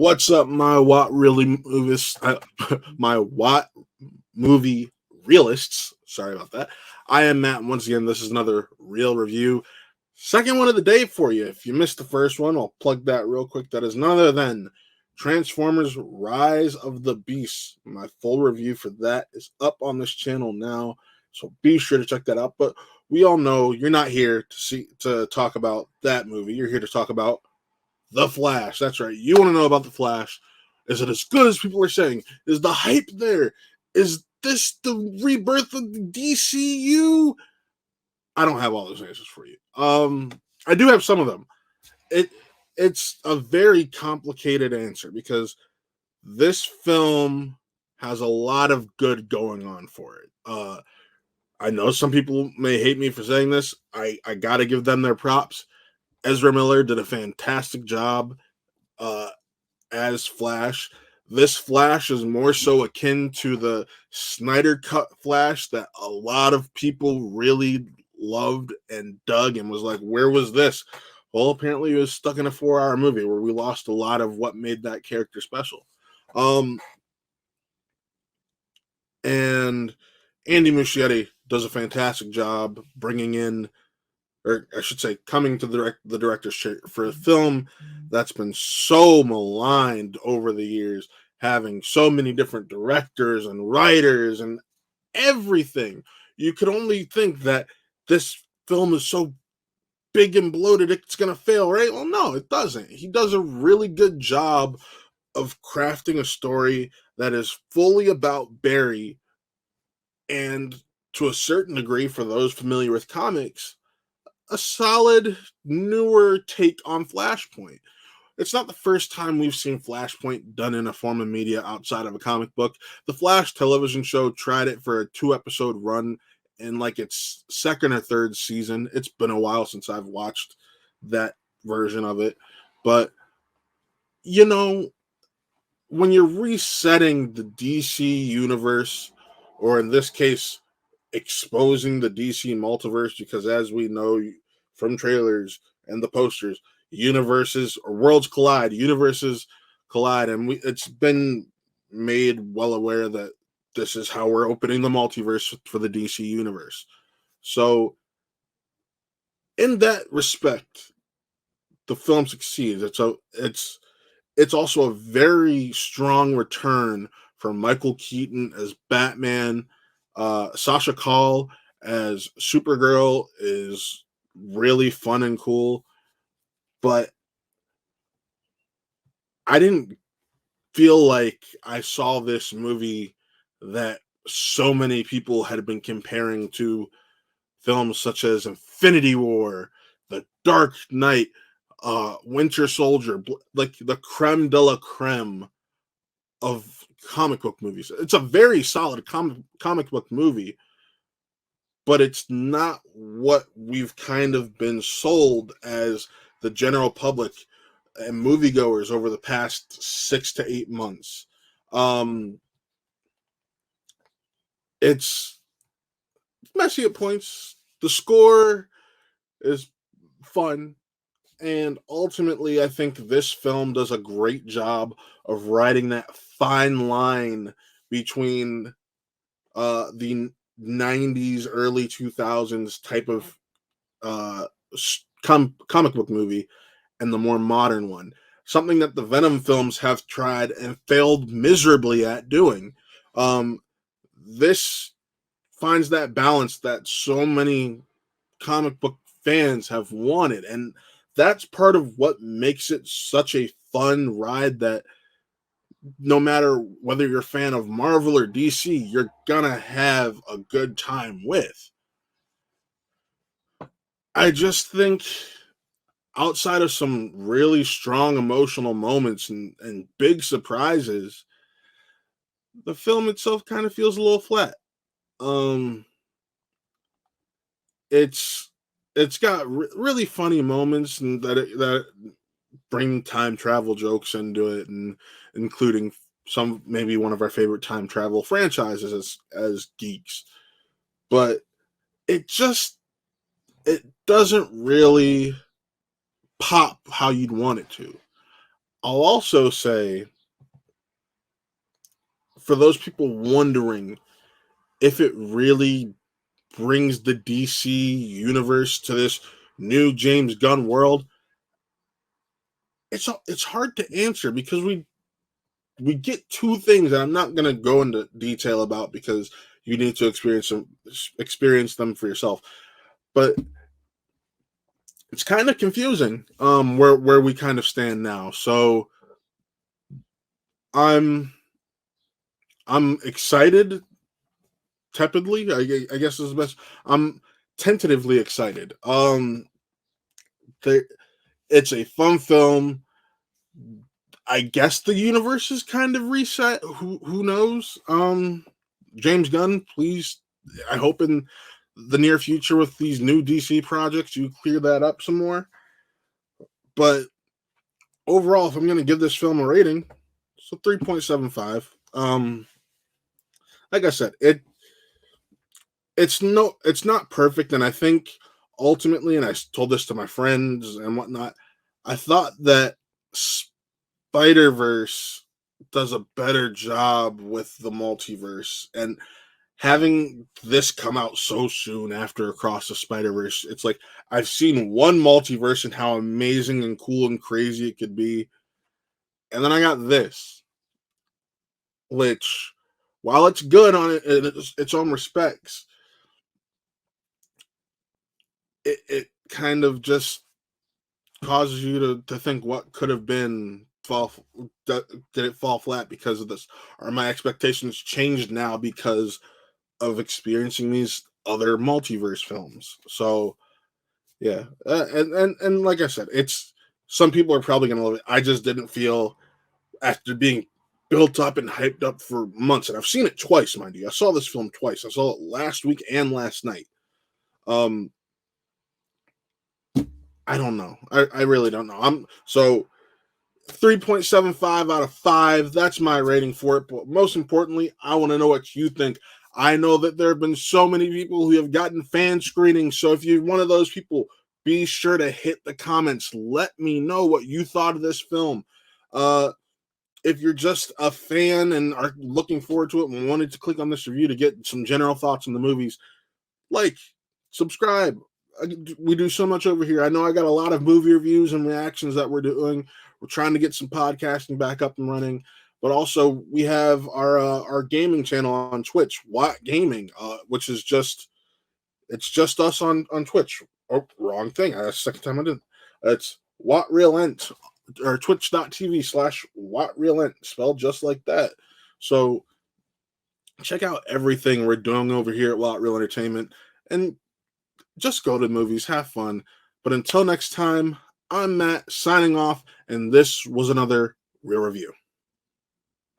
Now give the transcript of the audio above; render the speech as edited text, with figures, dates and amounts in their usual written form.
What's up, my Watt really movies? My Watt movie realists. Sorry about that. I am Matt, and once again, this is another real review. Second one of the day for you. If you missed the first one, I'll plug that real quick. That is none other than Transformers: Rise of the Beast. My full review for that is up on this channel now, so be sure to check that out. But we all know you're not here to talk about that movie. You're here to talk about The Flash. That's right. You want to know about The Flash. Is it as good as people are saying? Is the hype there? Is this the rebirth of the DCU? I don't have all those answers for you. I do have some of them. It's a very complicated answer because this film has a lot of good going on for it. I know some people may hate me for saying this. I got to give them their props. Ezra Miller did a fantastic job as Flash. This Flash is more so akin to the Snyder Cut Flash that a lot of people really loved and dug and was like, where was this? Well, apparently it was stuck in a 4-hour movie where we lost a lot of what made that character special. And Andy Muschietti does a fantastic job bringing in, or I should say, coming to the director's chair for a film that's been so maligned over the years, having so many different directors and writers and everything. You could only think that this film is so big and bloated it's going to fail, right? Well, no, it doesn't. He does a really good job of crafting a story that is fully about Barry, and to a certain degree, for those familiar with comics, a solid, newer take on Flashpoint. It's not the first time we've seen Flashpoint done in a form of media outside of a comic book. The Flash television show tried it for a 2-episode run in like its second or third season. It's been a while since I've watched that version of it. But, you know, when you're resetting the DC universe, or in this case, exposing the DC multiverse, because as we know from trailers and the posters, universes or worlds collide, universes collide, and it's been made well aware that this is how we're opening the multiverse for the DC universe. So in that respect, the film succeeds. It's also a very strong return from Michael Keaton as Batman. Sasha Calle as Supergirl is really fun and cool, but I didn't feel like I saw this movie that so many people had been comparing to films such as Infinity War, The Dark Knight, Winter Soldier, like the creme de la creme of comic book movies. It's a very solid comic book movie, but it's not what we've kind of been sold as the general public and moviegoers over the past 6 to 8 months. It's messy at points. The score is fun. And ultimately, I think this film does a great job of riding that fine line between the 90s, early 2000s type of comic book movie and the more modern one. Something that the Venom films have tried and failed miserably at doing. This finds that balance that so many comic book fans have wanted, and that's part of what makes it such a fun ride that no matter whether you're a fan of Marvel or DC, you're gonna have a good time with. I just think outside of some really strong emotional moments and big surprises, the film itself kind of feels a little flat. Um, it's got really funny moments and that bring time travel jokes into it, and including some maybe one of our favorite time travel franchises as geeks. But it it doesn't really pop how you'd want it to. I'll also say, for those people wondering if it really brings the DC universe to this new James Gunn world, it's hard to answer because we get two things that I'm not going to go into detail about because you need to experience them for yourself. But it's kind of confusing where we kind of stand now. So I'm I'm excited tepidly. I guess is the best. I'm tentatively excited. There, it's a fun film. I guess the universe is kind of reset. Who knows? James Gunn, please. I hope in the near future with these new DC projects you clear that up some more. But overall, if I'm going to give this film a rating, so 3.75. Like I said, it's not perfect, and I think ultimately, and I told this to my friends and whatnot, I thought that Spider Verse does a better job with the multiverse, and having this come out so soon after Across the Spider Verse, it's like I've seen one multiverse and how amazing and cool and crazy it could be, and then I got this, which, while it's good on it in its own respects, it kind of just causes you to think what could have been did it fall flat because of this? Are my expectations changed now because of experiencing these other multiverse films? So yeah, and like I said, it's some people are probably gonna love it. I just didn't feel after being built up and hyped up for months, and I've seen it twice, mind you. I saw this film twice. I saw it last week and last night. Um, I don't know. I really don't know. I'm so 3.75 out of 5. That's my rating for it. But most importantly, I want to know what you think. I know that there have been so many people who have gotten fan screenings. So if you're one of those people, be sure to hit the comments. Let me know what you thought of this film. If you're just a fan and are looking forward to it and wanted to click on this review to get some general thoughts on the movies, like, subscribe. We do so much over here. I know I got a lot of movie reviews and reactions that we're doing. We're trying to get some podcasting back up and running, but also we have our gaming channel on Twitch, Watt Gaming, which is just us on Twitch. Oh, wrong thing. That's the second time I did. It's Watt Real Ent, or twitch.tv/Watt Real Ent, spelled just like that. So check out everything we're doing over here at Watt Real Entertainment, and just go to movies, have fun. But until next time, I'm Matt signing off, and this was another Real Review.